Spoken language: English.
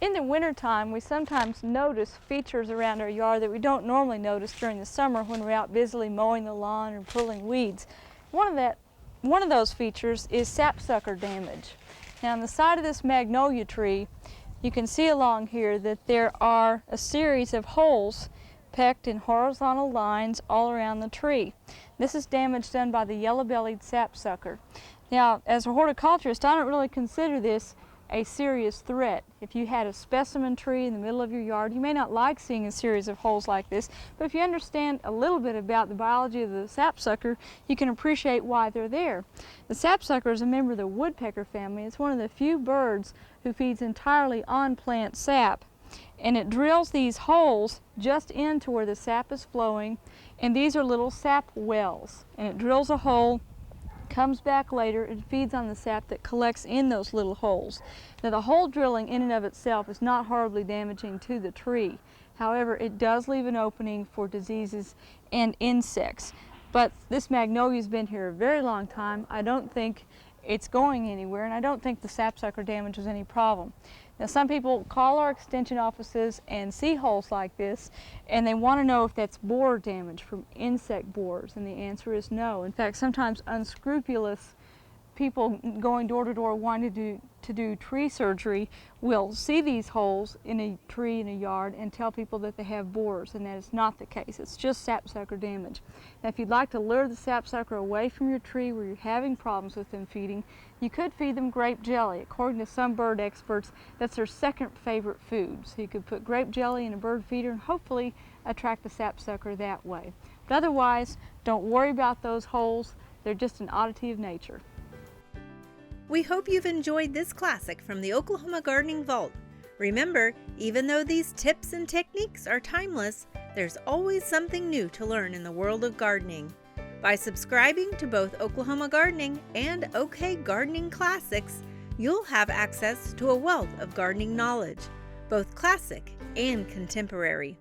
In the wintertime, we sometimes notice features around our yard that we don't normally notice during the summer when we're out busily mowing the lawn or pulling weeds. One of those features is sapsucker damage. Now, on the side of this magnolia tree, you can see along here that there are a series of holes pecked in horizontal lines all around the tree. This is damage done by the yellow-bellied sapsucker. Now, as a horticulturist, I don't really consider this a serious threat. If you had a specimen tree in the middle of your yard, you may not like seeing a series of holes like this, but if you understand a little bit about the biology of the sapsucker, you can appreciate why they're there. The sapsucker is a member of the woodpecker family. It's one of the few birds who feeds entirely on plant sap, and it drills these holes just into where the sap is flowing, and these are little sap wells, and it drills a hole, comes back later, and feeds on the sap that collects in those little holes. Now, the hole drilling in and of itself is not horribly damaging to the tree. However, it does leave an opening for diseases and insects. But this magnolia's been here a very long time. I don't think it's going anywhere, and I don't think the sapsucker damage is any problem. Now, some people call our extension offices and see holes like this, and they want to know if that's borer damage from insect borers, and the answer is no. In fact, sometimes unscrupulous people going door to door wanting to do tree surgery will see these holes in a tree in a yard and tell people that they have borers, and that is not the case. It's just sapsucker damage. Now, if you'd like to lure the sapsucker away from your tree where you're having problems with them feeding, you could feed them grape jelly. According to some bird experts, that's their second favorite food. So you could put grape jelly in a bird feeder and hopefully attract the sapsucker that way. But otherwise, don't worry about those holes. They're just an oddity of nature. We hope you've enjoyed this classic from the Oklahoma Gardening Vault. Remember, even though these tips and techniques are timeless, there's always something new to learn in the world of gardening. By subscribing to both Oklahoma Gardening and OK Gardening Classics, you'll have access to a wealth of gardening knowledge, both classic and contemporary.